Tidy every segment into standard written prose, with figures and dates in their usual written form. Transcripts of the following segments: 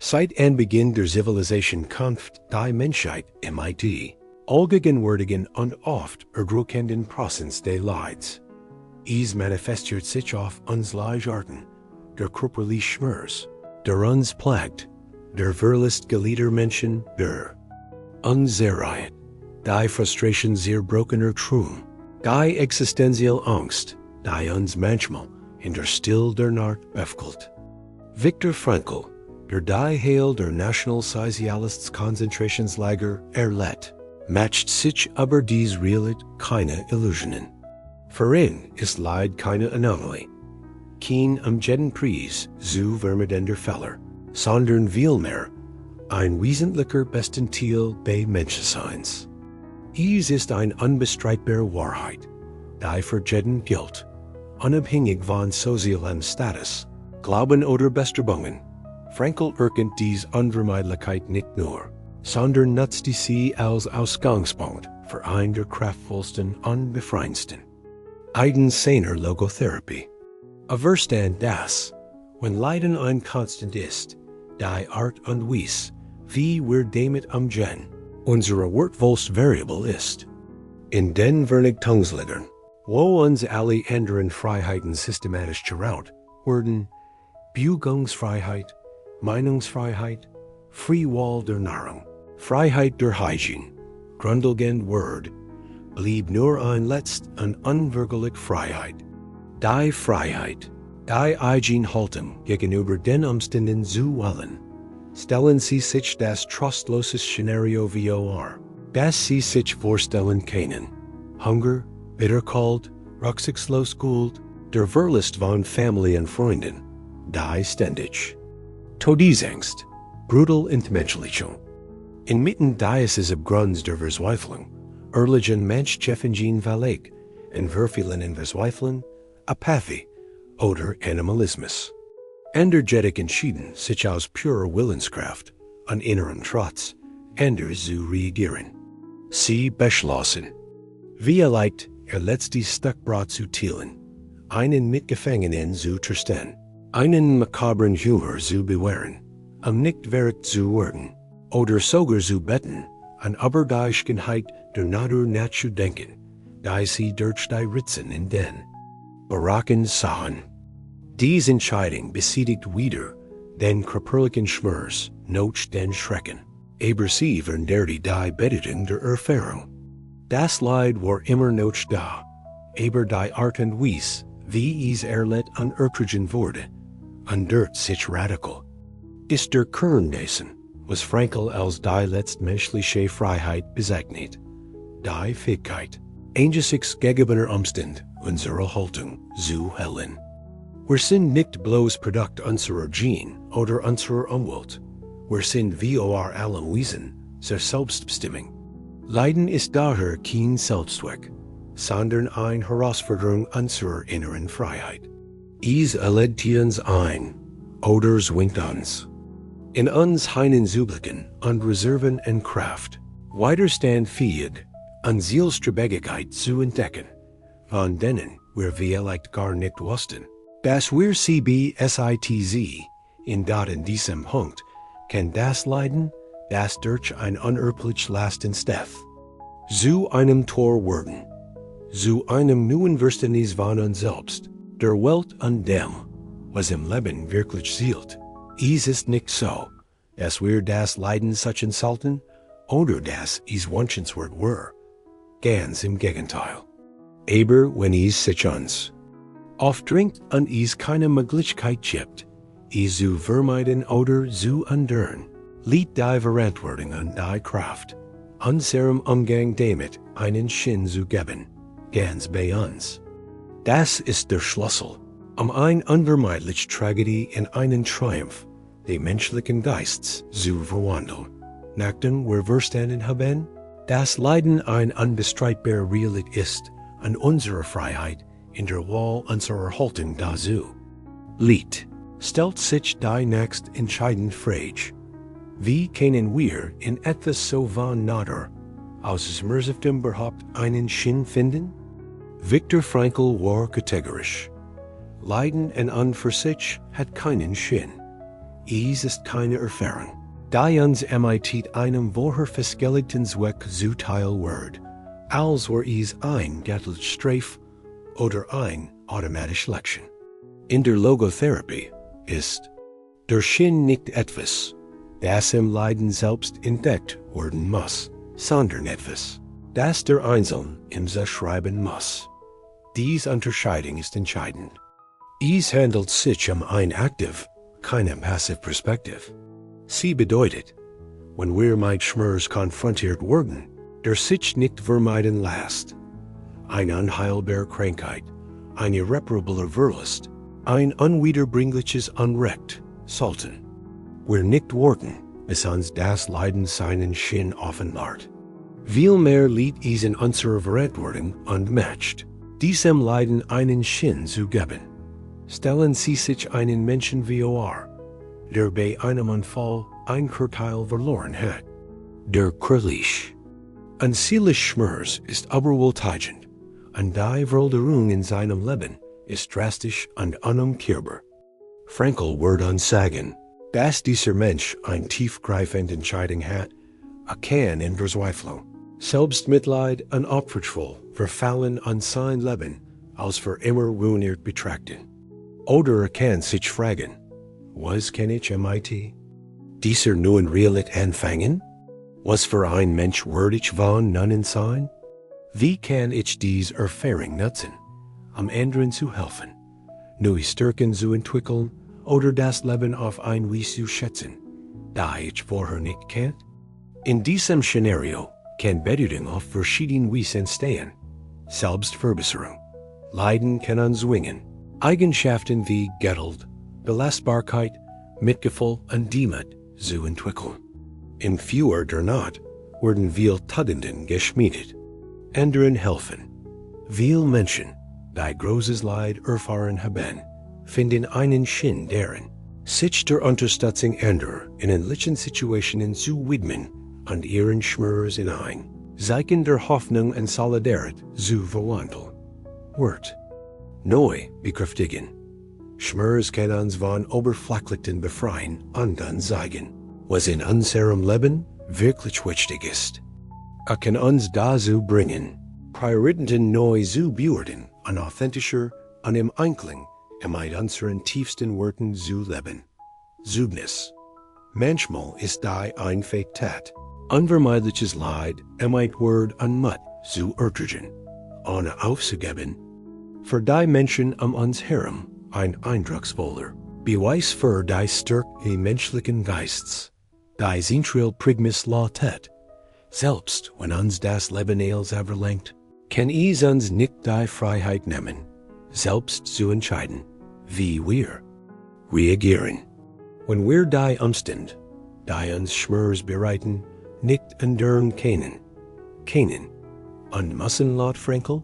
Seit Anbeginn der Zivilisation Kampf die Menschheit mit allgegenwärtigen und oft erdrückenden Prozess des Leids. Es manifestiert sich auf uns Arten, der körperliche Schmerz, der uns plagt, der Verlust geliebter Menschen, der Unsicherheit, die Frustration sehr brokener Träume, die existenzielle Angst, die uns manchmal in der Stille der Nacht befällt. Viktor Frankl, der die Heil der Nationalsozialists Konzentrationslager erlitt, matcht sich aber dies Realität keine Illusionen. Für ihn ist Leid keine Anomalie, kein jeden Preis zu vermeidender Fehler, sondern vielmehr ein wesentlicher Bestandteil des Menschseins. Es ist eine unbestreitbare Wahrheit, die für jeden gilt, unabhängig von sozialem Status, Glauben oder Bestrebungen. Frankl erkennt dies Unvermeidlichkeit nicht nur, sondern nutzt sie als Ausgangspunkt für eine der kraftvollsten und befreiendsten Iden seiner Logotherapie. Verstand das, wenn Leiden ein Konstant ist, die Art und Weise, wie wir damit umgehen, unsere wertvollste Variable ist. In den Vernichtungslegern, wo uns alle anderen Freiheiten systematisch geraut werden, Bewegungsfreiheit, Meinungsfreiheit, Freiwahl der Nahrung, Freiheit der Hygiene, grundlegend Wort, blieb nur ein letzt und unwirklich Freiheit. Die Freiheit, die Eigenhaltung gegenüber den Umständen zu wollen, stellen Sie sich das trostlose Szenario vor, das Sie sich vorstellen können. Hunger, bitterkalt, rücksichtslos Geld, der Verlust von Familie und Freunden, die ständig Todesangst, brutal Entmenschlichung. Inmitten dieses Abgrunds der Verzweiflung erliegen Menschenchen Verleg, in vervielen in Verzweifeln, Apathie oder Animalismus. Energetic entschieden sich aus purer Willenskraft und inneren Trotz, anders zu reagieren. Sie beschlossen, vielleicht letztes Stückbrot zu teilen, einen Mitgefangenen zu trösten, einen makabren Humor zu bewähren, nicht verrückt zu werden, oder sogar zu beten, an Übergleichheit der Natur nachzudenken, da sie durch die Ritzen in den Baracken sahen. Diese Entscheidung besiegt wieder den körperlichen Schmerz, noch den Schrecken, aber sie verhindert die Bedeutung der Erfahrung. Das Leid war immer noch da, aber die Art und Weise, wie es erlitt und ertragen wurde, ändert sich radikal. Ist der Kern dessen, was Frankl als die letztmenschliche Freiheit bezeichnet, die Fähigkeit, angesichts gegebener Umstände unserer Haltung zu handeln. Wir sind nicht bloß Produkt unserer Gene oder unserer Umwelt, wir sind vor allem Wesen zur Selbstbestimmung. Leiden ist daher kein Selbstzweck, sondern eine Herausforderung unserer inneren Freiheit. Es lädt uns ein, oder zwingt uns. In uns heinen Zublicken und Reserven und Kraft, widerstandfähig und Zielstrebigkeit zu entdecken, von denen wir vielleicht gar nicht wussten, dass wir CBSITZ in diesem Punkt kann das Leiden, das durch ein unerbittlich Lasten steht, zu einem Tor werden, zu einem neuen Verständnis von uns selbst, der Welt und dem, was im Leben wirklich zählt. Es ist nicht so, dass wir das Leiden such insulten oder dass es wünschenswert war. Ganz im Gegenteil. Aber wenn es sich uns oft dringt und es keine Möglichkeit gibt, es zu vermeiden oder zu ändern, liegt die Verantwortung an die Kraft, unserem Umgang damit einen Sinn zu geben, ganz bei uns. Das ist der Schlüssel, eine unvermeidliche Tragödie in einen Triumph des menschlichen Geistes zu verwandeln. Nachdem wir verstanden haben, dass Leiden eine unbestreitbare Realität ist und unsere Freiheit in der Wahl unserer Haltung dazu liegt, stellt sich die nächst entscheidende Frage: Wie können wir in etwas so von nader aus Schmerzhaftem überhaupt einen Sinn finden? Viktor Frankl war kategorisch. Leiden und an für sich hat keinen Sinn. ist keine Erfahrung. Die uns mit einem wohlverfestigten Zweck zuteil wird, als war es ein Geldstrafe oder ein automatische Lektion. In der Logotherapie ist der Sinn nicht etwas, das im Leiden selbst entdeckt werden muss, sondern etwas, das der Einzelne im sich schreiben muss. Diese Unterscheidung ist entscheidend. Es handelt sich ein aktiv, keine passive Perspektive. Sie bedeutet, wenn wir mit Schmerz konfrontiert werden, der sich nicht vermeiden lässt. Eine unheilbare Krankheit, ein irreparabler Verlust, ein unwiederbringliches Unrecht sollten wir nicht warten, bis uns das Leiden seinen Sinn offenbart. Vielmehr liegt es in unserer Verantwortung und Macht, diesem Leiden einen Sinn zu geben. Stellen Sie sich einen Menschen vor, der bei einem Unfall ein Körperteil verloren hat. Der körperliche und seelische Schmerz ist überwältigend, und die Veränderung in seinem Leben ist drastisch und unumkehrbar. Frankl wird uns sagen, dass dieser Mensch eine tiefgreifende Entscheidung hat, kann in Verzweiflung, Selbstmitleid und opfervoll verfallen an sein Leben als für immer ruiniert betrachten. Oder kann sich fragen, was kann ich mit dieser neuen Realität anfangen? Was für ein Mensch würde ich von nun sein? Wie kann ich diese Erfahrung nutzen, anderen zu helfen, neue Stärken zu entwickeln oder das Leben auf ein Weise zu schätzen, da ich vorher nicht kennt? In diesem Szenario kann Bedeutung auf verschiedenen Weisen entstehen. Selbstverbesserung, Leiden kann uns zwingen, Eigenschaften wie Geduld, Belastbarkeit, Mitgefühl und Demut zu entwickeln. Im Führer der Nacht werden viele Tugenden geschmiedet. Anderen helfen. Viele Menschen, die großes Leid erfahren haben, finden einen Sinn darin, sich der Unterstützung anderer in ähnlichen Situationen zu widmen und ihren Schmerz in ein Zeichen der Hoffnung und Solidarität zu verwandeln. Wird neu bekräftigen. Schmerz kann uns von Oberflächlichen befreien und uns zeigen, was in unserem Leben wirklich wichtig ist. Kann uns dazu bringen, Prioritäten neu zu beurteilen und authentischer und im Einklang mit unseren tiefsten Werten zu leben. Zugnis. Manchmal ist die Einfähigkeit, unvermeidliches Leid mit Wort und Mut zu ertragen, ohne aufzugeben. Für die Menschen uns herum ein eindrucksvoller Beweis für die Stärke menschlichen Geistes, die zentrale Pragmatisität. Selbst wenn uns das Leben als verlangt, kann es uns nicht die Freiheit nehmen, selbst zu entscheiden, wie wir reagieren. Wenn wir die Umstände, die uns Schmerz bereiten, nicht enduren können, und müssen laut Frankl,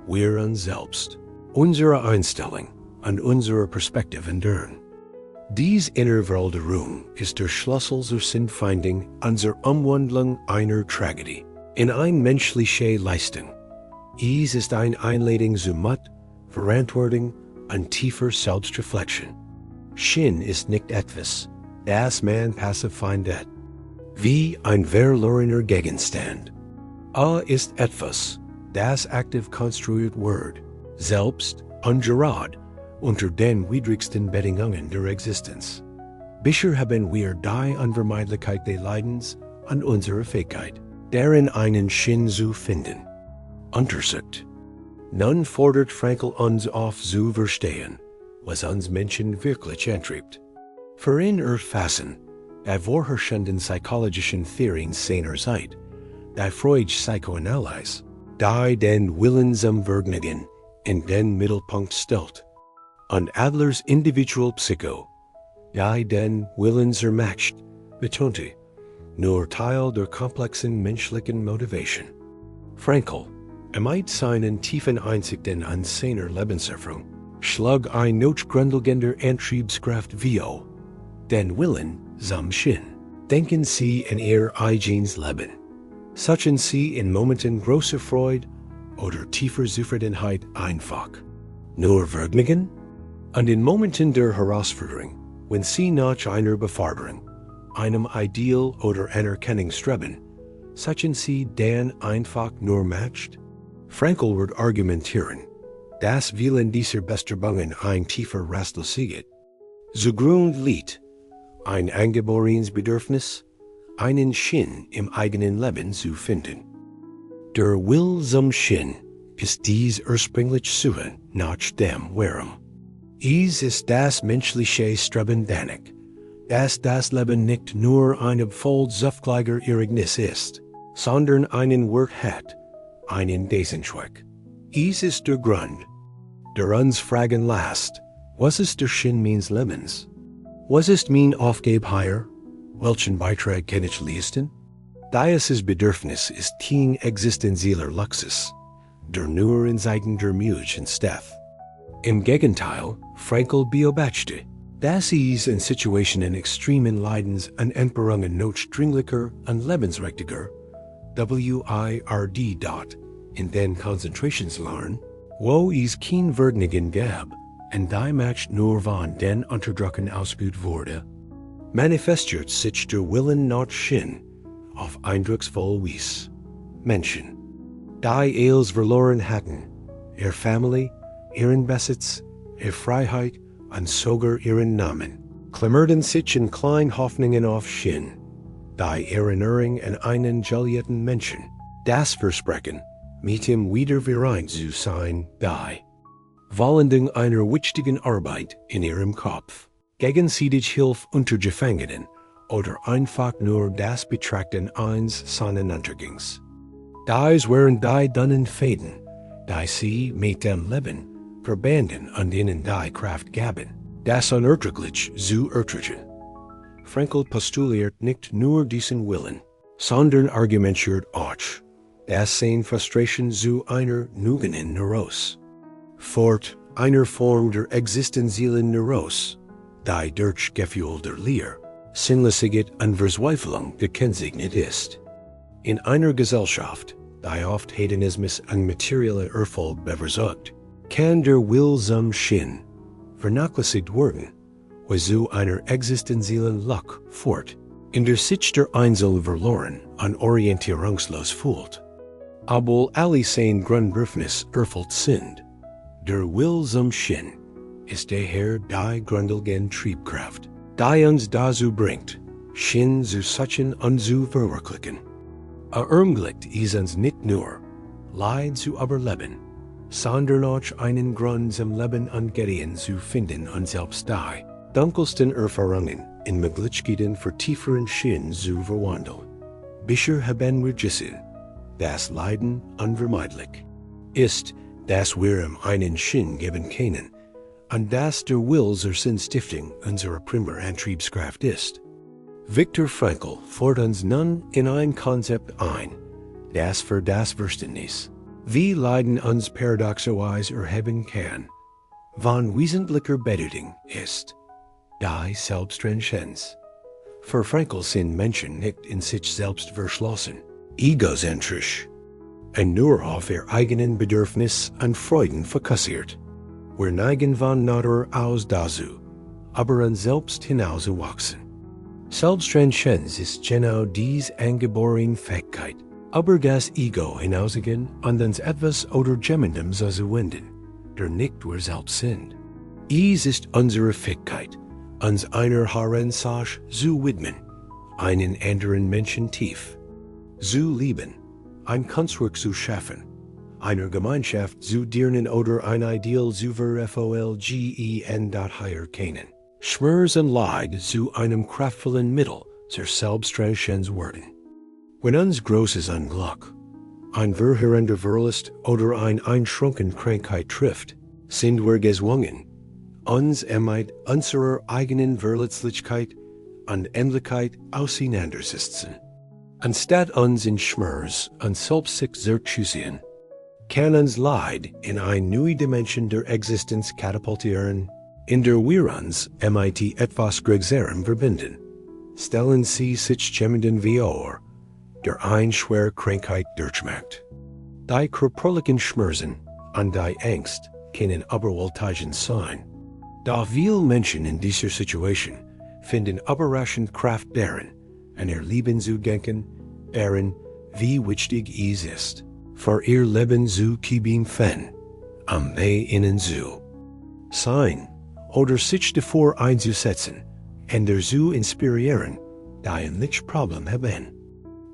wir uns selbst, unsere Einstellung und unsere Perspektive enduren. Diese Innerveränderung ist der Schlüssel zur Sinnfindung unserer Umwandlung einer Tragödie in eine menschliche Leistung. Es ist eine Einladung zu Mut, Verantwortung und tiefer Selbstreflexion. Sinn ist nicht etwas, das man passiv findet, wie ein verlorener Gegenstand. Ist etwas, das aktiv konstruiert wird, selbst und gerade unter den widrigsten Bedingungen der Existenz. Bisher haben wir die Unvermeidlichkeit des Leidens und unsere Fähigkeit, darin einen Sinn zu finden, untersucht. Nun fordert Frankl uns auf zu verstehen, was uns Menschen wirklich antriebt. Für ihn erfassen, die vorherrschenden psychologischen Theorien seiner Zeit, die Freuds Psychoanalyse, die den Willen zum Vergnügen in den Mittelpunkt stellt, und Adlers Individualpsycho, die den Willen zur Macht betonte, nur Teil der komplexen menschlichen Motivation. Frankl, mit seinen tiefen Einsichten an seiner Lebenserfahrung, schlug ein notgrundlegender Antriebskraft vor, den Willen zum Sinn. Denken Sie in Ihr eigenes Leben. Suchen Sie in Momenten großer Freude oder tiefer Zufriedenheit einfach nur Vergnügen? Und in Momenten der Herausforderung Wenn Sie nach einer Beförderung, einem Ideal oder Anerkennung streben, suchen Sie dann einfach nur macht? Frankl wird argumentieren, das Willen dieser Bestrebungen ein tiefer Rastlosigkeit zugrunde liegt, ein angeborenes Bedürfnis, einen Sinn im eigenen Leben zu finden. Der Will zum Sinn ist dies ursprünglich Suche nach dem Warum. Es ist das menschliche Streben danach, dass das Leben nicht nur eine vollzuftiger Ereignis ist, sondern einen Wert hat, einen Daseinszweck. Es ist der Grund, der uns fragen lässt, was ist der Sinn meines Lebens? Was ist mein Aufgabe? Welchen Beitrag kann ich leisten? Dieses Bedürfnis ist kein existenzieller Luxus, der nur in Zeiten der Mühe entsteht. Im Gegenteil, Frankl beobachtete, dass es in Situationen extremen Leidens und Entbehrungen notdringlicher und lebenswichtiger wird, in den Konzentrationslagern, wo es kein Würdigen gab, und die Macht nur von den Unterdrücken ausgeübt wurde, manifestiert sich der Willen nach Sinn auf eindrucksvoll Weise. Menschen, die alles verloren hatten, ihre Familie, ihren Besitz, ihre Freiheit und sogar ihren Namen, klammerten sich in kleinen Hoffnungen auf Sinn, die Erinnerung an einen geliebten Menschen, das Versprechen, mit ihm wieder vereint zu sein, die Vollendung einer wichtigen Arbeit in ihrem Kopf, gegenseitig Hilfe unter Gefangenen oder einfach nur das Betrachten eines Sonnenuntergangs. Dies waren die dünnen Fäden, die sie mit dem Leben verbanden und ihnen die Kraft gaben, das unerträglich zu ertragen. Frankl postuliert nicht nur diesen Willen, sondern argumentiert auch, dass seine Frustration zu einer nugenden Neurose fort, einer Form der existenziellen Neurose, die durch Gefühl der Leer, Sinnlosigkeit und Verzweiflung gekennzeichnet ist. In einer Gesellschaft, die oft Hedonismus und materielle Erfolg bevorzugt, kann der Will zum Sinn vernachlässigt werden, was zu einer existenziellen Lücke fort, in der sich der Einzelne verloren und orientierungslos fühlt. Obwohl alle seine Grundbedürfnisse erfüllt sind, der Will zum Sinn ist daher die grundlegende Triebkraft, die uns dazu bringt, Sinn zu suchen und zu verwirklichen. Ermöglicht es uns nicht nur, Leid zu überleben, sondern auch einen Grund zum Leben und Gedeihen zu finden und selbst die dunkelsten Erfahrungen in Möglichkeiten für tieferen Sinn zu verwandeln. Bisher haben wir gesehen, dass Leiden unvermeidlich ist, dass wir ihm einen Sinn geben können, und dass der Will zur Sinnstiftung unsere primäre Antriebskraft ist. Viktor Frankl führt uns nun in ein Konzept ein, das für das Verständnis, wie Leiden uns paradoxerweise erheben kann, von wesentlicher Bedeutung ist, die Selbsttranszendenz. Für Frankl sind Menschen nicht in sich selbst verschlossen, egozentrisch, und nur auf ihr eigenen Bedürfnis und Freuden fokussiert. Wir neigen von Natur aus dazu, aber an selbst hinauszuwachsen. Selbsttranszendenz ist genau dies angeborene Fähigkeit, über das Ego hinauszugehen und uns etwas oder jemandem zu wenden, der nicht wir selbst sind. Es ist unsere Fähigkeit, uns einer Herrensache zu widmen, einen anderen Menschen tief zu lieben, ein Kunstwerk zu schaffen, einer Gemeinschaft zu dienen oder ein Ideal zu verfolgen, higher kennen. Schmerz und Leid zu einem kraftvollen Mittel zur Selbsttranszendenz werden. Wenn uns großes Unglück, ein verheerender Verlust oder ein einschränken Krankheit trifft, sind wir gezwungen, uns mit unserer eigenen Verletzlichkeit und Ähnlichkeit auseinanderzusetzen. Anstatt uns in Schmerz und Selbstsucht zu sehen, kann uns Leid in eine neue Dimension der Existenz katapultieren, in der wir uns mit etwas Größerem verbinden. Stellen Sie sich jemanden vor, der eine schwere Krankheit durchmacht. Die körperlichen Schmerzen und die Angst können überwältigend sein. Da viel Menschen in dieser Situation finden überraschend Kraft darin, an ihr Leben zu denken, wie wichtig es ist, für ihr Leben zu kämpfen, am innen zu sein, oder sich davor einzusetzen, und zu inspirieren, da ein Lichtproblem haben.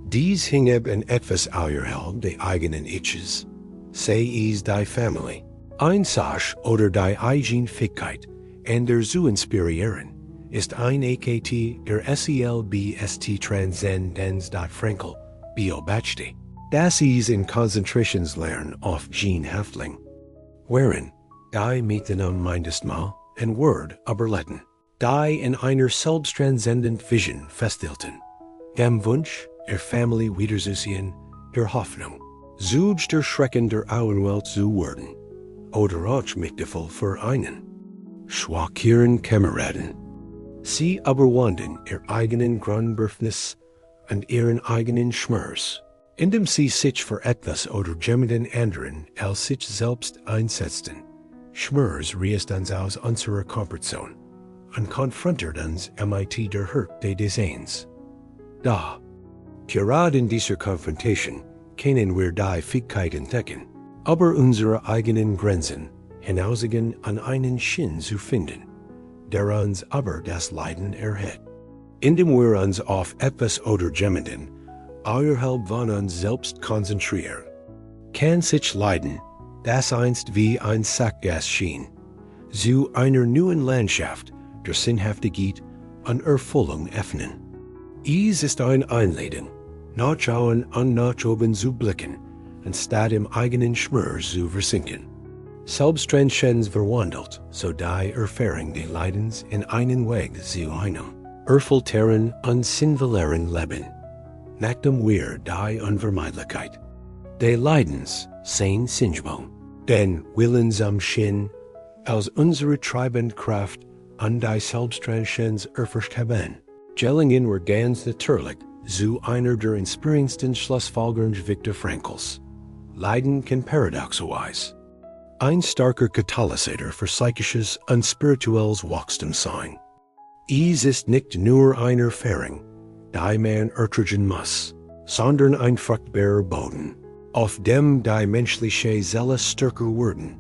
Dies hing an etwas außerhalb der eigenen Itches, sei es die Familie, ein Sach oder die eigene Fähigkeit, und zu inspirieren, ist ein AKT der SELBST Transzendenz Frankl beobachtete. Das ist in Konzentrationslehren auf Gene Häftling, wherein die miteinander mindest mal ein Word überleiten, die in einer selbsttranszendent Vision festhielten, dem Wunsch, Familie wiederzusehen, der Hoffnung, zuj der Schrecken der Auenwelt zu werden, oder auch mitgefühl für einen schwachen Kameraden. Sie überwanden ihr eigenen Grundbedürfnis und ihren eigenen Schmerz, indem sie sich für etwas oder jemanden anderen als sich selbst einsetzten. Schmerz reißt uns aus unserer Komfortzone und konfrontiert uns mit der Hurt des Seins. Da, gerade in dieser Konfrontation, können wir die Fähigkeit entdecken, über unsere eigenen Grenzen hinausgehen an einen Sinn zu finden, der uns über das Leiden erhebt. Indem wir uns auf etwas oder jemanden außerhalb von uns selbst konzentrieren, kann sich Leiden, das einst wie ein Sackgasse schien, zu einer neuen Landschaft der Sinnhaftigkeit und Erfüllung öffnen. Es ist eine Einladung, nachschauen und nach oben zu blicken, anstatt im eigenen Schmerz zu versinken. Selbsttranszendenz verwandelt, so die Erfahrung des Leidens in einen Weg zu einem erfüllteren und sinnvolleren Leben, nachdem wir die Unvermeidlichkeit des Leidens sehen sichtbar, den Willen zum Sinn als unsere treibende Kraft an die Selbsttranszendenz erforscht haben, gelingen wir ganz natürlich zu einer der inspirierendsten Schlussfolgerungen Viktor Frankls. Leiden kann paradoxerweise ein starker Katalysator für psychisches und spirituelles Wachstum sein. Es ist nicht nur eine Erfahrung, die man ertragen muss, sondern ein fruchtbarer Boden, auf dem die menschliche Seele stärker werden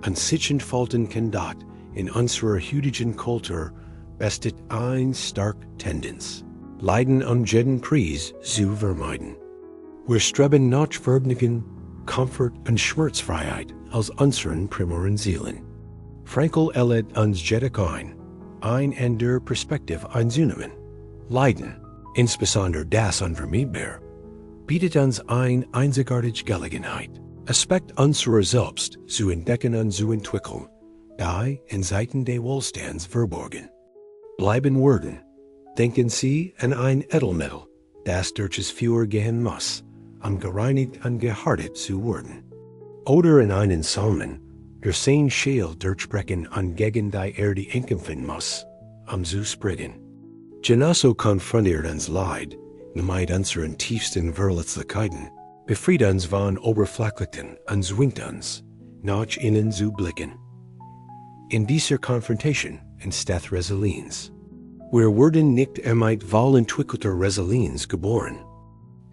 und sich entfalten kann. Dort in unserer heutigen Kultur besteht eine starke Tendenz, Leiden um jeden Preis zu vermeiden. Wir streben nach Vergnügen, Komfort und Schmerzfreiheit als unseren primären Zielen. Frankl lädt uns jedoch ein in der Perspektive einzunehmen. Leiden, insbesondere das Unvermeidbare, bietet uns eine einzigartige Gelegenheit, Aspekt unserer selbst zu entdecken und zu entwickeln, die in Zeiten des Wohlstands verborgen bleiben werden. Denken Sie an ein Edelmittel, das durch das Feuer gehen muss, um gereinigt und gehärtet zu werden. Oder in einen Salmen, der sein Schäl durchbrechen und gegen die Erde kämpfen muss, zu sprechen. Genauso konfrontiert uns Leid, mit unseren tiefsten Verletzlichkeiten, befreit uns von Oberflächlichen und zwingt uns, nach innen zu blicken. In dieser Konfrontation entsteht Resilienz. Wir werden nicht mit wohlentwickelter Resilienz geboren.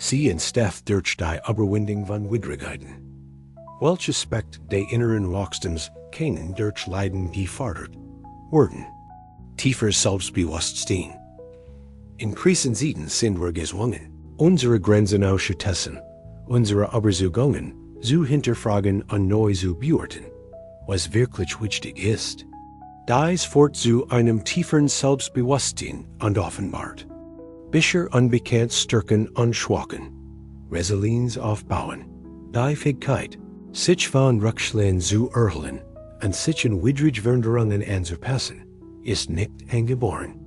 Sie entsteht durch die Überwindung von Widrigkeiten, welche Aspekt des inneren Wachstums können durch Leiden gefördert werden. Tiefer Selbstbewusstsein. In Krisenzeiten sind wir gezwungen, unsere Grenzen auszutesten, unsere Überzeugungen zu hinterfragen und neu zu bewerten, was wirklich wichtig ist. Dies führt zu einem tieferen Selbstbewusstsein und offenbart bisher unbekannt Stärken und Schwachen, Resilienz aufbauen, die Fähigkeit, sich von Rückschlägen zu erholen und sich in widrige Veränderungen anzupassen, ist nicht angeboren.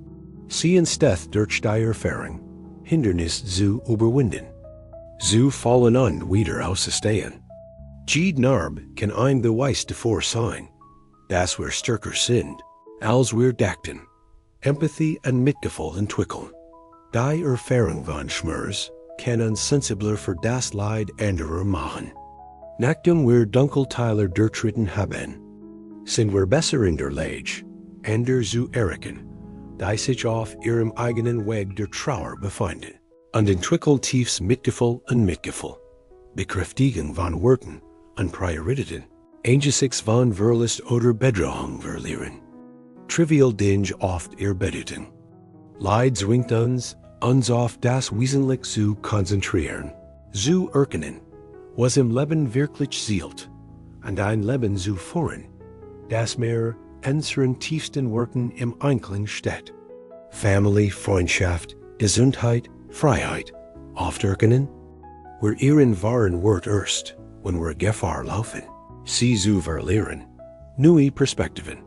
Sie entsteht durch die Erfahrung, Hindernisse zu überwinden, zu fallen und wieder auszustehen. Jede Narbe kann ein Beweis davor sein, dass wir stärker sind, als wir dachten. Empathie und Mitgefühl entwickeln. Die Erfahrung von Schmerz kann uns sensibler für das Leid anderer machen. Nachdem wir Dunkelteile durchschritten haben, sind wir besser in der Lage, Ender zu erkennen, die sich auf ihrem eigenen Weg der Trauer befinden, und entwickelt tiefs Mitgefühl und Mitgefühl, Bekräftigung von Worten und Prioritäten, angesichts von Verlust oder Bedrohung verlieren, trivial Dinge oft erbeteten. Leid zwingt uns auf das Wesentliche zu konzentrieren, zu erkennen, was im Leben wirklich zählt, und ein Leben zu führen, das mehr unseren tiefsten Worten im Einklang steht. Familie, Freundschaft, Gesundheit, Freiheit, oft erkennen, wir ihren wahren Wort erst, wenn wir Gefahr laufen, sie zu verlieren, neue Perspektiven.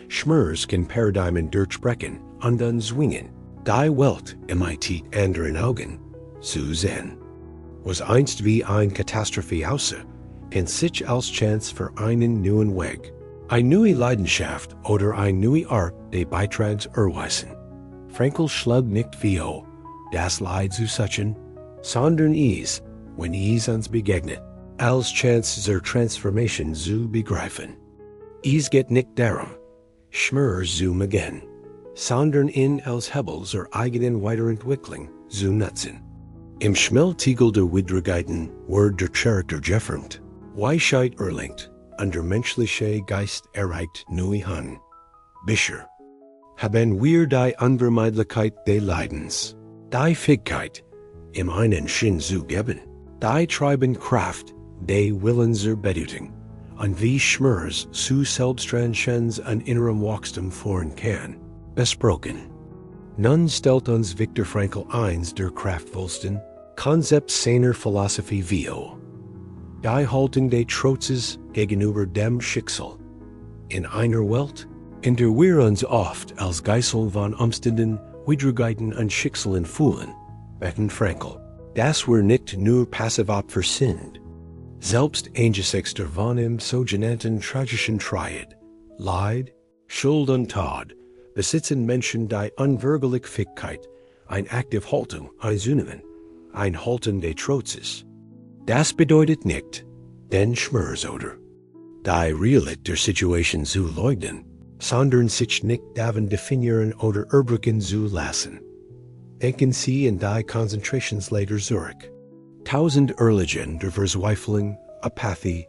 Schmerz kann Paradigmen durchbrechen und dann zwingen, die Welt mit anderen Augen zu sehen. Was einst wie eine Katastrophe aussah, kann sich als Chance für einen neuen Weg, eine neue Leidenschaft oder eine neue Art des Beitrags erweisen. Frankl schlug nicht vor, das Leid zu suchen, sondern es, wenn es uns begegnet, als Chance zur Transformation zu begreifen. Es geht nicht darum, Schmerz zu umgehen, sondern ihn als Hebel zur eigenen Weiterentwicklung zu nutzen. Im Schmelztiegel der Widrigkeiten wird der Charakter geformt, Weisheit erlangt und der menschliche Geist erreicht neue Hand. Bisher haben wir die Unvermeidlichkeit des Leidens, die Fähigkeit, im einen Sinn zu geben, die treibende Kraft des Willens zur Bedeutung, und wie Schmerz zu Selbsttranszendenz und innerem Wachstum führen kann, besprochen. Nun stellt uns Viktor Frankl eins der kraftvollsten Konzept seiner Philosophie vor. Die Haltung des Trotzes gegenüber dem Schicksal. In einer Welt, in der wir uns oft als Geisel von Umständen, Widrigkeiten und Schicksalen fühlen, betet Frankl, dass wir nicht nur Passivopfer sind. Selbst angesichts der von ihm sogenannten tragischen Triad, Leid, Schuld und Tod, besitzen Menschen die unweigerliche Fähigkeit, eine aktive Haltung einzunehmen, ein Halten des Trotzes. Das bedeutet nicht, den Schmerz oder die Realität der Situation zu leugnen, sondern sich nicht davon definieren oder überbrücken zu lassen. Denken Sie in die Konzentrationslager zurück. Tausend Erligen der Verzweiflung, Apathie,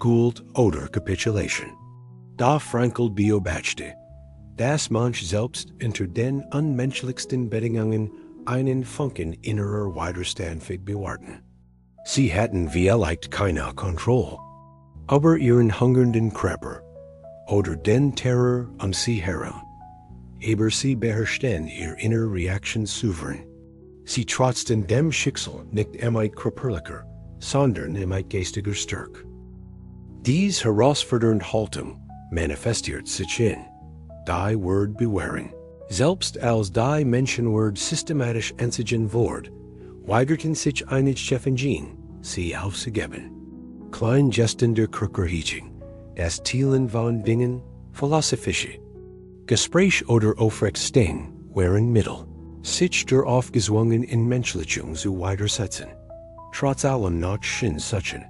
Schuld oder Kapitulation. Da Frankl beobachtete, dass manch selbst unter den unmenschlichsten Bedingungen einen Funken innerer Widerstandsfähigkeit bewahrten. Sie hatten vielleicht keine Kontrolle, aber ihren hungernden Körper oder den Terror sie herum, aber sie beherrschten ihr innere Reaktion souverän. Sie trotzten dem Schicksal nicht mit körperlicher, sondern mit geistiger Stärke. Dies herausfordernde Haltung manifestiert sich in die Wort bewahren. Selbst als die Menschenwort systematisch entsigen wird, weigerten sich einige Chefingen, sie aufzugeben. Klein Gesten der Krückerhichung, das Teilen von Dingen, philosophische Gespräch oder Aufrechtstehen waren Mittel, sich der Aufgezwungen in Menschlichung zu widersetzen. Trotz allem noch Sinn suchen.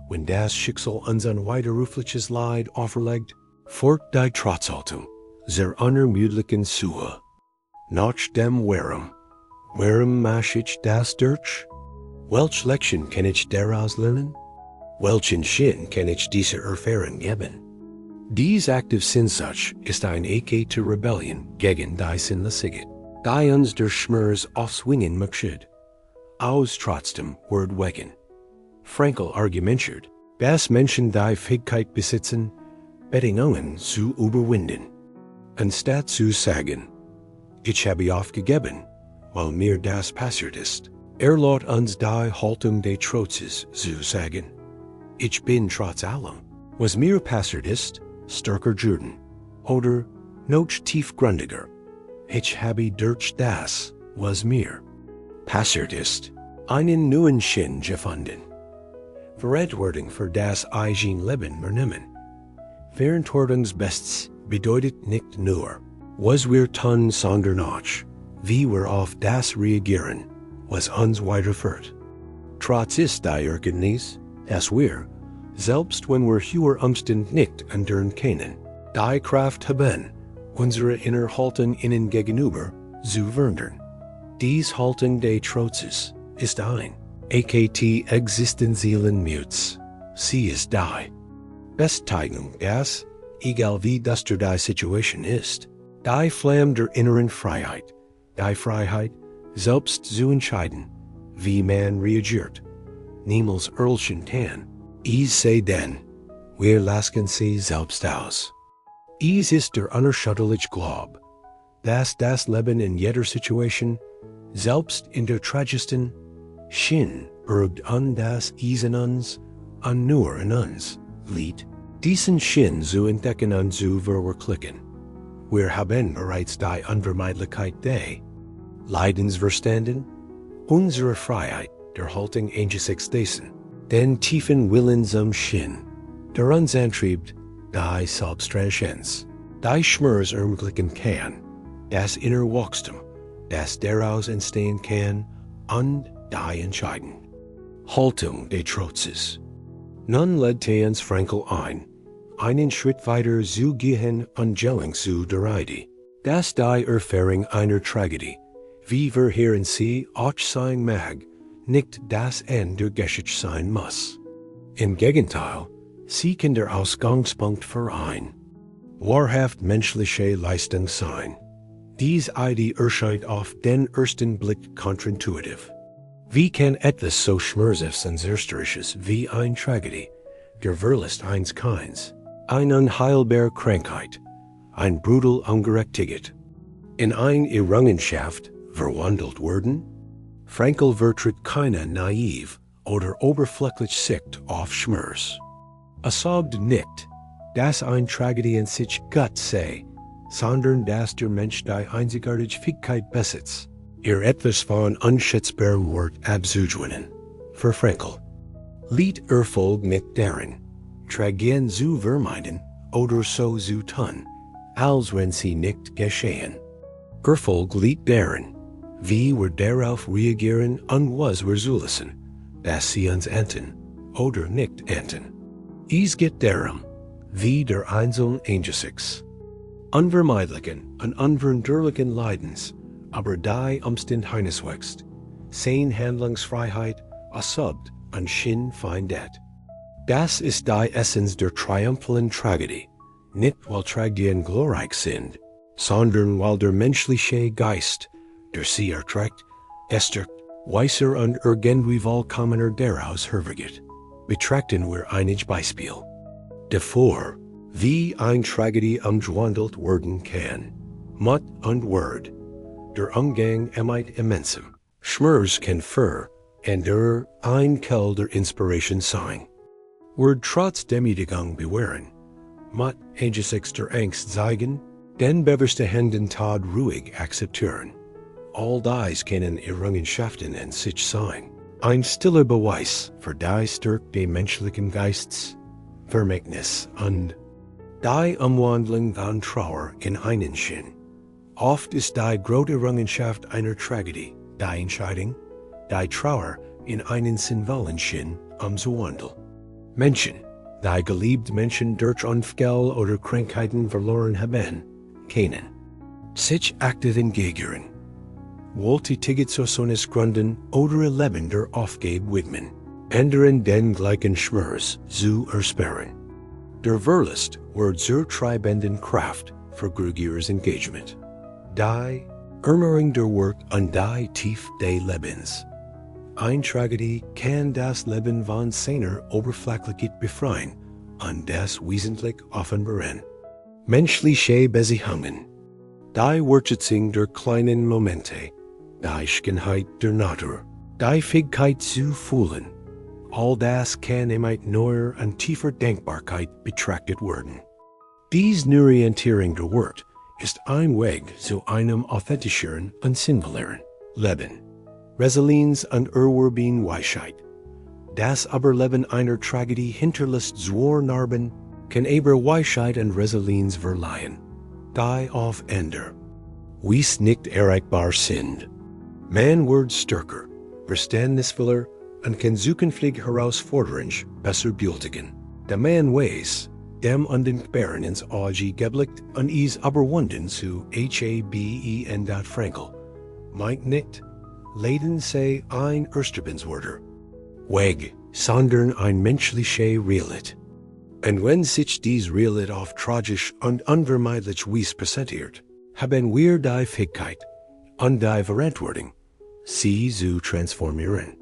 Wenn das Schicksal uns ein widerrufliches Leid auferlegt, folgt die Trotzhaltung, der unermüdlichen Suche. Nach dem Warum mach ich das durch? Welch Lektion kann ich daraus lernen? Welchen Sinn kann ich dieser Erfahrung geben? Dies aktive Sinnsuch ist ein Ecke zur Rebellion gegen die Sinnlichkeit, die uns der Schmerz aufzwingen möchte. Aus trotzdem wird wegen. Frankl argumentiert, dass Menschen die Fähigkeit besitzen, Bedingungen zu überwinden. Anstatt zu sagen, ich habe aufgegeben, weil mir das passiert ist, lässt uns die Haltung des Trotzes zu sagen, ich bin trotz allem, was mir passiert ist, stärker geworden, oder noch tiefgründiger, ich habe durch das, was mir passiert ist, einen neuen Sinn gefunden. Verantwortung für das eigene Leben übernehmen. Verantwortungsbests bedeutet nicht nur, was wir tun, sondern auch, wie wir auf das reagieren, was uns widerfährt. Trotz ist die Erkenntnis, dass wir, selbst wenn wir höhere Umstände nicht ändern können, Die Kraft haben, unsere Innerhaltung innen gegenüber, zu verändern. Dies Haltung des Trotzes ist ein, akt existenziellen Mutes. Sie ist die Bestätigung des, egal wie duster die Situation ist, die Flamme der inneren Freiheit, die Freiheit, selbst zu entscheiden, wie man reagiert. Niemals Earlchen tan, is sei denn, wir lassen sie selbst aus. Is ist der unerschütterliche Glaub, dass das Leben in jeder Situation, selbst in der tragischsten, Sinn bergt an das Isen uns, an nur in uns, liegt, diesen Sinn zu entdecken und zu verwirklichen. Wir haben bereits die Unvermeidlichkeit des Leidens verstanden, unsere Freiheit der Haltung angesichts dessen, den tiefen Willen zum Sinn, der uns antriebt, die Selbsttranszendenz, die Schmerz ermöglichen kann, das innere Wachstum, das daraus entstehen kann, und die entscheiden. Haltung des Trotzes. Nun lädt uns Frankl ein, einen Schritt weiter zu gehen und Gelung zu der das die Erfahrung einer Tragödie, wie wir hier in sie auch sein mag, nicht das Ende der Geschichte sein muss. Im Gegenteil, sie kann der Ausgangspunkt für ein wahrhaft menschliche Leistung sein. Dies Idee erscheint auf den ersten Blick kontraintuitiv. Wie kann etwas so schmerzhaftes und zerstörrisches wie eine Tragödie, der Verlust eines Kindes, eine unheilbare Krankheit, ein brutal Ungerechtigkeit, in eine Errungenschaft verwandelt werden? Frankl vertritt keine naiv oder oberflächliche Sicht auf Schmerz. Sagt nicht, dass eine Tragödie in sich Gott sei, sondern dass der Mensch die einzigartige Fähigkeit besitzt, etwas von unschätzbarem Wert abzugewinnen. Für Frankl liegt Erfolg nicht darin, Tragödien zu vermeiden oder so zu tun, als wenn sie nicht geschehen. Erfolg liegt darin, wie wir darauf reagieren und was wir zulassen, dass sie uns enten oder nicht enten. Es geht darum, wie der Einzelne angesichts unvermeidlichen und unveränderlichen Leidens, aber die Umstände wächst, sein Handlungsfreiheit ersubt und Sinn findet. Das ist die Essenz der triumphalen Tragödie, nicht weil Tragödien glorreich sind, sondern weil der menschliche Geist, der sie erträgt, erstärkt, weiser und irgendwie vollkommener daraus hervorgeht. Betrachten wir ein Beispiel. Davor, wie eine Tragödie umgewandelt werden kann. Mut und Wort. Der Umgang mit immensem Schmerz kann für und der ein Quell der Inspiration sein. Word trotz Demütigung bewähren, Mut angesichts der Angst zeigen, den bewerste Händen Tod ruhig akzeptieren. All dies können Errungenschaften in sich sein. Ein stiller Beweis für die Stärke des menschlichen Geistes, Vermächtnis und die Umwandlung von Trauer in einen Sinn. Oft ist die große Errungenschaft einer Tragödie, die Entscheidung, die Trauer in einen sinnvollen Sinn umzuwandeln. Menschen, die geliebt Menschen durch Unfall oder Krankheiten verloren haben, können sich aktiv engageren, wollte Ticket zu seines Gründen oder ihr Leben der Aufgabe widmen, anderen den gleichen Schmerz zu ersparen. Der Verlust wird zur treibenden Kraft für grügeres Engagement. Die Erneuerung der Work an die Tief des Lebens. Eine Tragödie kann das Leben von seiner Oberflächlichkeit befreien und das wesentlich offenbaren. Menschliche Beziehungen. Die Wertschätzung der kleinen Momente, die Schönheit der Natur, die Fähigkeit zu fühlen. All das kann mit neuer und tiefer Denkbarkeit betrachtet werden. Dies Neuorientierung der Wort ist ein Weg zu einem authentischeren und sinnvolleren Leben. Resilienz und Erwerbung Weisheit. Das Überleben einer Tragödie hinterlässt zwar Narben, kann aber Weisheit und Resilienz verleihen, die auf Ende wies nicht erreichbar sind. Man wird stärker, verständnisvoller und kann zukünftige Herausforderungen besser bewältigen. Der man weiß, dem undenkbaren ins Auge geblicht an is überwunden zu Haben. Frankl, meint nicht, Leiden sei ein Ersterbenswörter. Weg, sondern ein menschliche Realität. Und wenn sich dies Realität auf tragisch und unvermeidlich Weise präsentiert, haben wir die Fähigkeit und die Verantwortung, sie zu transformieren.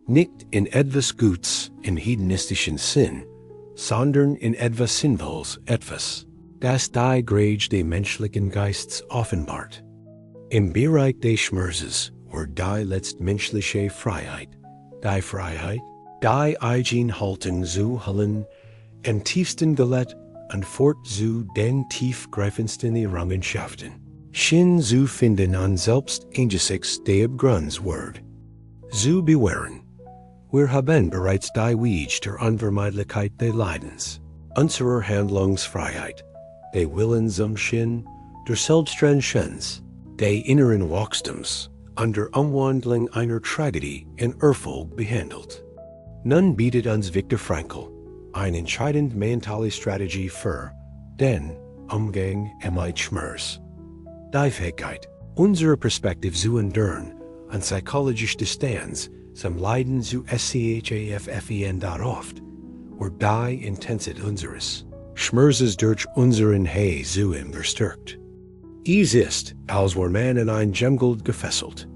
Nicht in etwas Gutes in hedonistischen Sinn, sondern in etwas Sinnvolles, etwas, das die Grage des menschlichen Geistes offenbart. Im Bereich des Schmerzes wird die letztmenschliche Freiheit, die Eigenhaltung zu Hallen, im tiefsten Geleit und fort zu den tiefgreifendsten Errungenschaften, schon zu finden und selbst angesichts des Abgrunds Wort. Zu bewahren. Wir haben bereits die Wege der Unvermeidlichkeit des Leidens, unserer Handlungsfreiheit, des Willens Sinn, der Selbsttranszendenz, des inneren Wachstums und der Umwandlung einer Tragödie in Erfolg behandelt. Nun bietet uns Viktor Frankl eine entscheidende mentale Strategie für den Umgang mit Schmerz. Die Fähigkeit, unsere Perspektive zu ändern und psychologische Distanz zum Leiden zu schaffen oft, wird die Intensität unseres Schmerzes durch unseren He zu verstärkt. Es ist, als wär man in ein Gemgold gefesselt.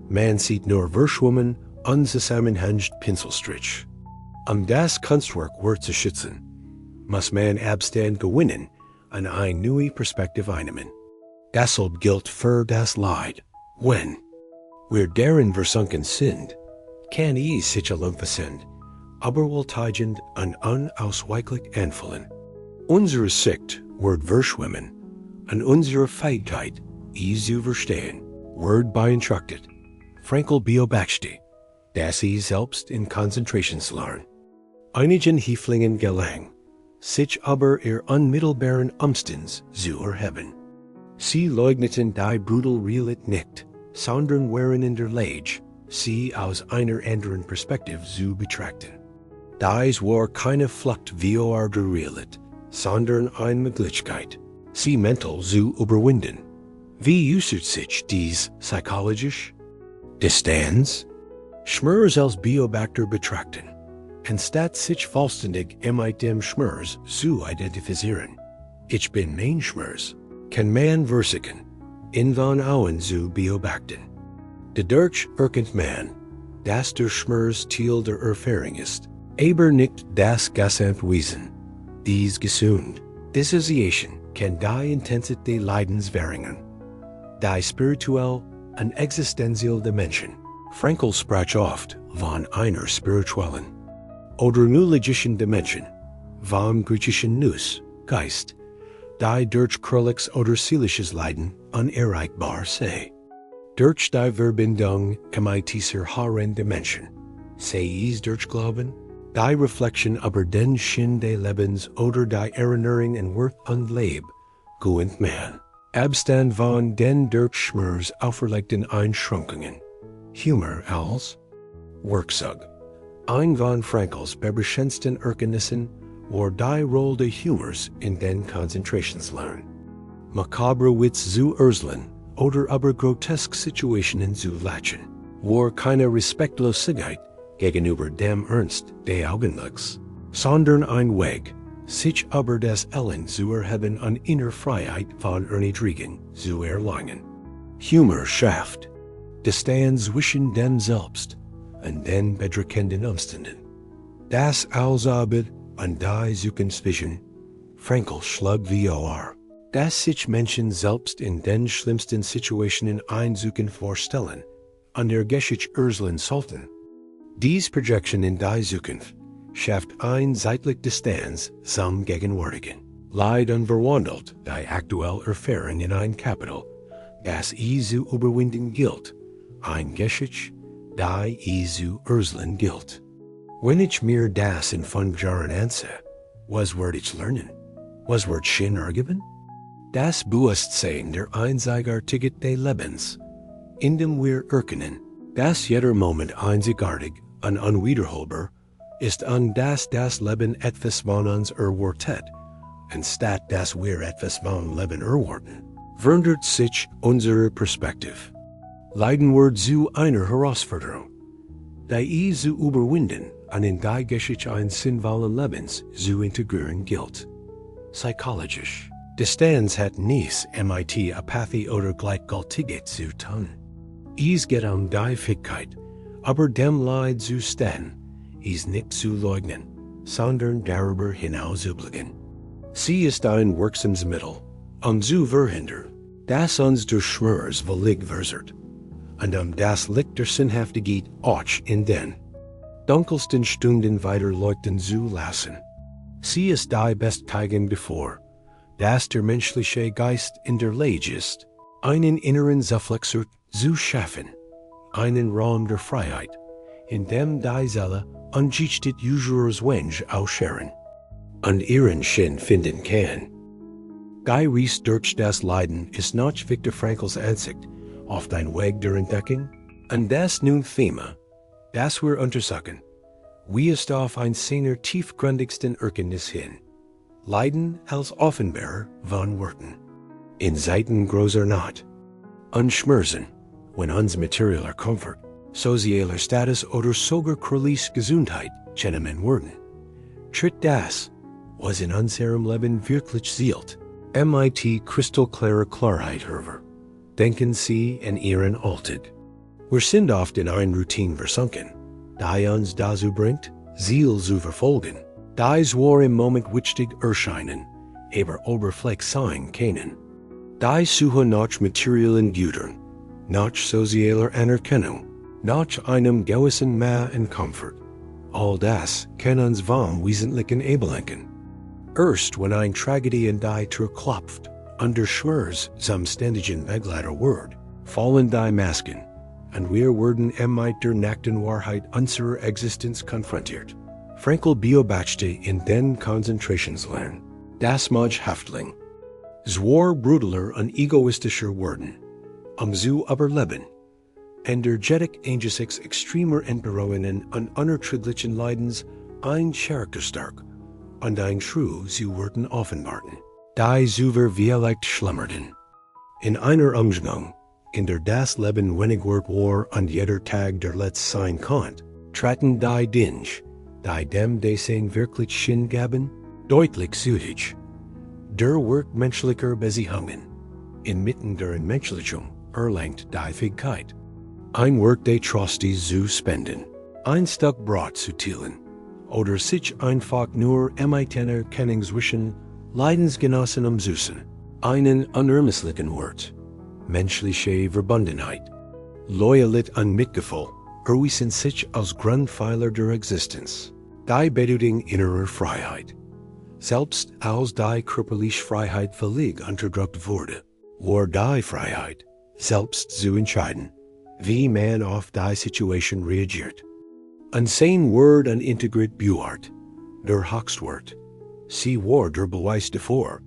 Man sieht nur Verschwommen unzusammenhängend Pinselstrich. Das Kunstwerk wird zu schützen, muss man Abstand gewinnen und eine neue Perspektive einnehmen. Deshalb gilt für das Leid, wenn wir darin versunken sind, kann es sich sind, aber wohltätigend und unausweichlich anfühlen. Unsere Sicht wird verschwimmen und unsere Fähigkeit, es zu verstehen, wird beeinträchtigt. Frankl beobachtete, dass selbst in Konzentrationslagern einigen Häftlingen gelang, sich aber unmittelbaren Umstands zu erheben. Sie leugneten die brutal Realität nicht, sondern waren in der Lage, sie aus einer anderen Perspektive zu betrachten. Dies war keine Flucht vor der Realität, sondern eine Möglichkeit, sie mental zu überwinden. Wie äußert sich dies psychologisch? Distanz? Schmerz als Beobachter betrachten, anstatt sich vollständig mit dem Schmerz zu identifizieren. Ich bin mein Schmerz, kann man versuchen, in van Auen zu beobachten. Dadurch erkennt man, dass der Schmerz Teil der Erfahrung ist, aber nicht das gesamte Wesen. Dies gesund. Dissociation kann die Intensität des Leidens verringern. Die spirituelle und existenzielle Dimension. Frankl sprach oft von einer spirituellen oder neurologischen Dimension, vom griechischen Nous, Geist, die durch körperliches oder seelisches Leiden unerreichbar sei. Durch die Verbindung mit dieser höheren Dimension, sei es durch Glauben, die Reflexion über den Sinn des Lebens oder die Erinnerung an Worth und Leben, gewinnt man Abstand von den durch Schmerz auferlegten Einschränkungen. Humor als Werkzeug. Ein von Frankls beschränktesten Erkenntnissen war die Rolle des Humors in den Konzentrationslagern. Makabre Witz zu erzeln oder aber groteske Situationen zu lachen, war keine Respektlosigkeit gegenüber dem Ernst des Augenblicks, sondern ein Weg, sich über das Elend zu erheben und innere Freiheit von Erniedrigung zu erlangen. Humor schafft Distanz zwischen dem Selbst und den bedrückenden Umständen. Das Ausarbeit und die Zukunftsvision. Frankl schlug vor, dass sich Menschen selbst in den schlimmsten Situationen einsuchen vorstellen und Geschichte erzeln sollten. Dies Projection in die Zukunft schafft ein zeitlich Distanz zum Gegenwärtigen. Leid und verwandelt die aktuell Erfahrung in ein Kapital, das es zu überwinden gilt, ein Geschichte, die es zu erzeln gilt. Wenn ich mir das in 5 Jahren ansehe, was werde ich lernen? Was wird schon ergeben? Das Bewusstsein der Einzigartigkeit des Lebens, in dem wir erkennen, dass jeder Moment einzigartig und unwiederholbar ist und dass das Leben etwas von uns erwartet, statt dass wir etwas vom Leben erwarten, verändert sich unsere Perspektive. Leiden wir zu einer Herausforderung, die zu überwinden und in die Geschichte eines sinnvollen Lebens zu integrieren gilt. Psychologisch. Distans hat nichts mit Apathie oder Gleichgültigkeit zu tun. Es geht die Fähigkeit, aber dem Leid zu stehen, es nicht zu leugnen, sondern darüber hinaus zu blicken. Sie ist ein wirksames Mittel, zu verhindern, dass uns durch Schmerz verlegt wird, und das Licht der Sinnhaftigkeit auch in den dunkelsten Stunden weiter leuchten zu lassen. Sie ist die Bestzeichen bevor, dass der menschliche Geist in der Lage ist, einen inneren Zufluchtsort zu schaffen, einen Raum der Freiheit, in dem die Seele ungeachtet ihres Wunsch ausscheren und ihren Sinn finden kann. Guy Rees durch das Leiden ist nach Viktor Frankls Ansicht auf den Weg der Entdeckung, und das nun Thema, das wir untersuchen, wie ist auf ein seiner tiefgründigsten Erkenntnis hin. Leiden als Offenbarer von Worten. In Zeiten großer Not. Und Schmerzen, wenn uns materieller Komfort, sozialer Status oder sogar körperliche Gesundheit genommen wurden. Tritt das, was in unserem Leben wirklich zählt, mit kristallklarer Klarheit hervor. Denken Sie an Ihren Alltag. Wir sind oft in eine Routine versunken, die uns dazu bringt, Ziel zu verfolgen. Dies war im Moment wichtig erscheinen, aber oberflächlich sein können. Die Suche nach materiellen Gütern, nach sozialer Anerkennung, nach einem gewissen Maß an Komfort. All das kann uns vom Wesentlichen ablenken. Erst wenn eine Tragödie in die Tür klopft, unter Schmerz zum ständigen Begleiter wird, fallen die Masken, und wir werden mit der nackten Wahrheit unserer Existenz konfrontiert. Frankl beobachtete in den Konzentrationslagern, das mag Häftling, zwar brutaler und egoistischer werden, zu überleben, energetic angesichts extremer Entbehrungen und unerträglichen Leidens ein Charakterstark und ein True zu werden offenbarten, die zuver vielleicht schlimmerten. In einer Umgang, in der das Leben wenig wert war und jeder Tag der letzte sein konnte, traten die Dinge, die dem Design wirklich Sinn gaben, deutlich zutage. Der Work menschlicher Beziehungen, inmitten der Entmenschlichung, erlangt die Fähigkeit, ein Work der Trostes zu spenden, ein Stück Brot zu teilen, oder sich einfach nur mit einer Erkennung zwischen Leidensgenossen umzusetzen, einen unermesslichen Wort, menschliche Verbundenheit, Loyalität und Mitgefühl, erwiesen sich als Grundpfeiler der Existenz. Die Bedeutung innerer Freiheit. Selbst als die körperliche Freiheit völlig unterdrückt wurde, war die Freiheit, selbst zu entscheiden, wie man auf die Situation reagiert. Ein sein Wort und integriert Buart, der Höchstwert. Sie war der Beweis davor,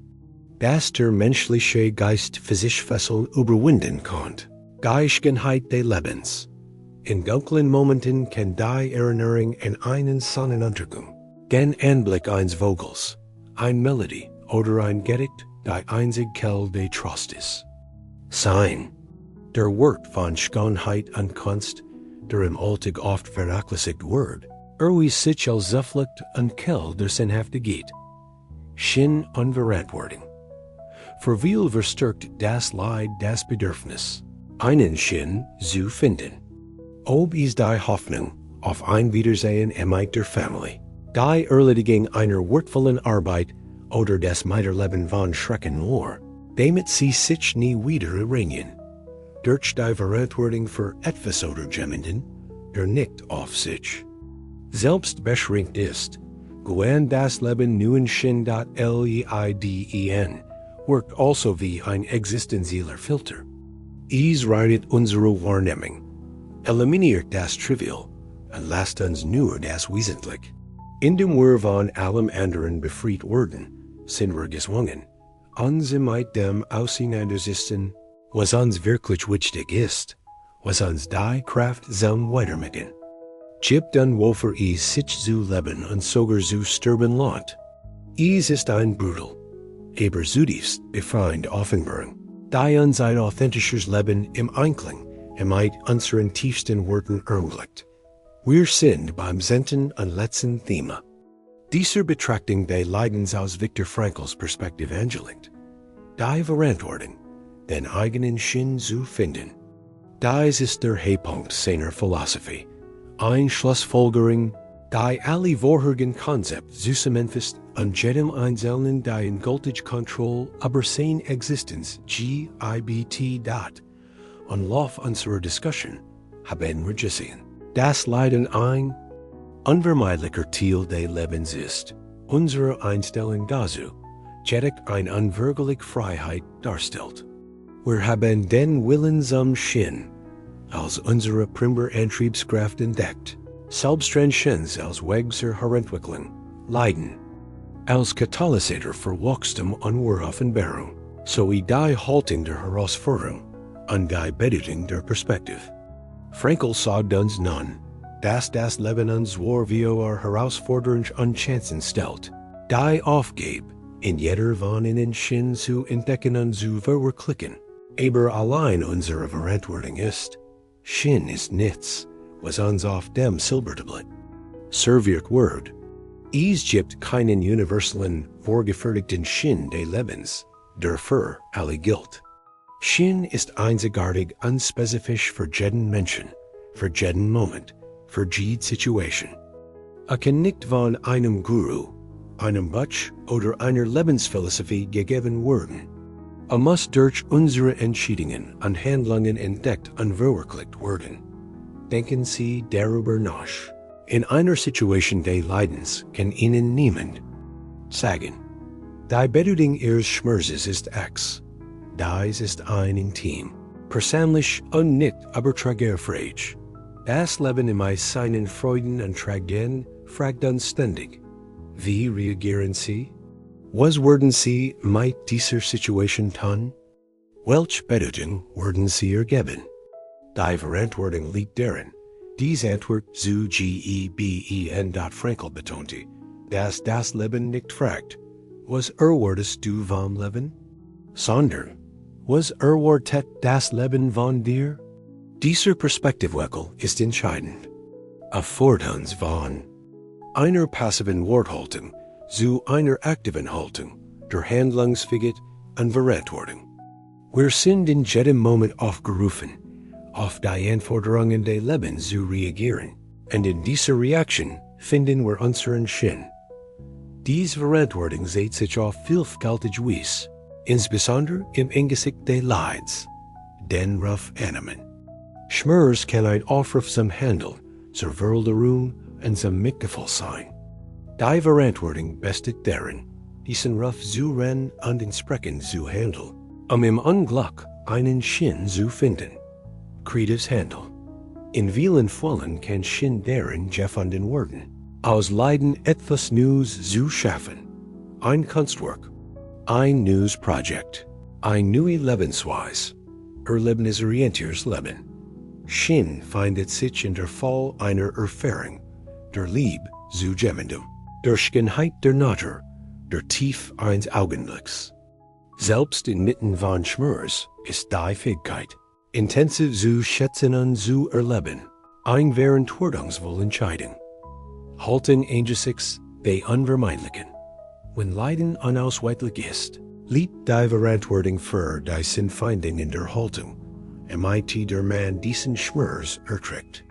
dass der menschliche Geist sich Fesseln überwinden konnte. Geistgenheit des Lebens. In dunklen Momenten kann die Erinnerung an einen Sonnenuntergang, den Anblick eines Vogels, eine Melodie oder ein Gedicht die einzige Quelle des Trostes sein. Der Wort von Schönheit und Kunst, der im Alltag oft vernachlässigt wird, erwies sich als Zuflucht und Quelle der Sinnhaftigkeit. Sinn und Verantwortung. Für viel verstärkt das Leid das Bedürfnis, einen Sinn zu finden. Ob es die Hoffnung auf ein Wiedersehen mit der Familie, die Erledigung einer wertvollen Arbeit oder das Miterleben von Schrecken war, damit sie sich nie wieder erringen. Durch die Verantwortung für etwas oder jemanden, der nicht auf sich selbst beschränkt ist, gwen das Leben nun Sinn.leiden, wirkt also wie ein existenzieller Filter. Es reitet unsere Wahrnehmung, eliminiert das Trivial und lasst uns nur das Wesentliche. Indem wir von allem anderen befreit werden, sind wir gezwungen, uns mit dem auseinandersetzen, was uns wirklich wichtig ist, was uns die Kraft zum Weitermachen gibt und wofür es sich zu leben und sogar zu sterben lohnt. Es ist ein brutal, aber zutiefst befreiend Offenbarung. Die Unseid authentisches Leben im Einklang, unseren tiefsten Worten ermöglicht. Wir sind beim Senden und letzten Thema. Dieser Betrachtung des Leidens aus Viktor Frankls Perspektive angelegt. Die Verantwortung, den eigenen Sinn zu finden. Dies ist der Höhepunkt seiner Philosophie. Ein Schlussfolgerung, die alle vorherigen Konzepte zusammenfasst und jedem Einzelnen die in gültige Kontrolle über seine Existenz gibt, und Lauf unserer Diskussion haben wir gesehen. Das Leiden ein unvermeidlicher Teil des Lebens ist, unsere Einstellung dazu, jedoch eine unwirkliche Freiheit darstellt. Wir haben den Willen zum Sinn als unsere primäre Antriebskraft entdeckt, Selbstständigkeit als Weg zur Herentwicklung, Leiden als Katalysator für Wachstum und Offenbarung, sowie die Haltung der Herausforderung und die Bedeutung der Perspektive. Frankl sagt uns nun, dass das Leben uns wie Herausforderungen und Chancen stellt, die aufgeben, in jeder von ihnen Sinn zu entdecken und zu verwirklichen. Aber allein unsere Verantwortung ist, Sinn ist nichts, was uns auf dem Silbertablett serviert wird. Es gibt keinen universalen, vorgefertigten Sinn des Lebens, der für alle gilt. Sinn ist einzigartig unspezifisch für jeden Menschen, für jeden Moment, für jede Situation. Kann nicht von einem Guru, einem Butch oder einer Lebensphilosophie gegeben werden. Muss durch unsere Entscheidungen und Handlungen entdeckt und verwirklicht werden. Denken Sie darüber nach. In einer Situation des Leidens kann Ihnen niemand sagen, die Bedeutung Ihres Schmerzes ist X. Dies ist ein Intim, persönlich und nicht aber tragfähig. Das Leben im seinen Freuden und Tragödien fragt uns ständig. Wie reagieren Sie? Was werden Sie mit dieser Situation tun? Welche Bedeutung werden Sie ihr geben? Die Verantwortung liegt darin, diese Antwort zu geben. Frankl betonte, dass das Leben nicht fragt, was erwartest du vom Leben? Sondern, was erwartet das Leben von dir? Dieser Perspektivwechsel ist entscheidend. Erfordert uns von einer passiven Worthaltung zu einer aktiven Haltung, der Handlungsfähigkeit und Verantwortung. Wir sind in jedem Moment aufgerufen, auf die Anforderungen des Lebens zu reagieren, und in dieser Reaktion finden wir unseren Sinn. Diese Verantwortung sieht sich auf vielfältige Weise, insbesondere im Angesicht des Leids, den Ruf annehmen. Schmerz kann ein Aufruf zum Handeln, zur Veränderung und zum Mitgefühl sein. Die Verantwortung besteht darin, diesen Ruf zu rennen und entsprechend zu handeln, im Unglück einen Sinn zu finden. Creatives Handeln. In vielen Fällen kann Sinn darin gefunden werden, aus Leiden etwas Neues zu schaffen. Ein Kunstwerk, ein neues Projekt, ein neue Lebensweise, erlebnisorientiertes Leben. Sinn findet sich in der Fall einer Erfahrung, der Liebe zu jemandem, der Schönheit der Natur, der Tief eines Augenblicks. Selbst inmitten von Schmerz ist die Fähigkeit, intensiv zu schätzen und zu erleben, ein verantwortungsvolle Entscheidung. Haltung angesichts der Unvermeidlichen. Wenn Leiden unausweichlich ist, liegt die Verantwortung für die Sinnfindung in der Haltung, der man diesen Schmerz erträgt.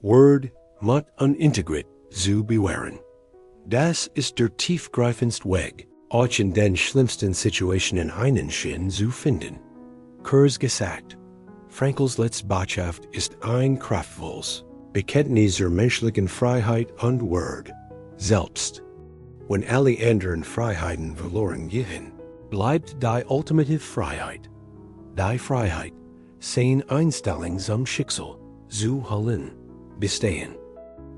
Word, Mut und Integrit zu bewahren. Das ist der tiefgreifendste Weg, auch in den schlimmsten Situationen einen Sinn zu finden. Kurz gesagt, Frankls letzte Botschaft ist ein kraftvolles Bekenntnis der menschlichen Freiheit und Word, selbst. Wenn alle anderen Freiheiten verloren gehen, bleibt die ultimative Freiheit. Die Freiheit, seine Einstellung zum Schicksal zu halten, bestehen.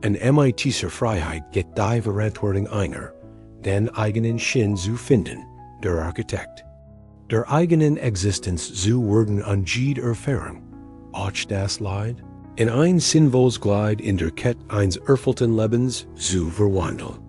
Und dieser Freiheit geht die Verantwortung einer, den eigenen Sinn zu finden, der Architekt. Der eigenen Existenz zu werden und jede Erfahrung, auch das Leid, in ein sinnvolles Gleit in der Kette eines erfüllten Lebens zu verwandeln.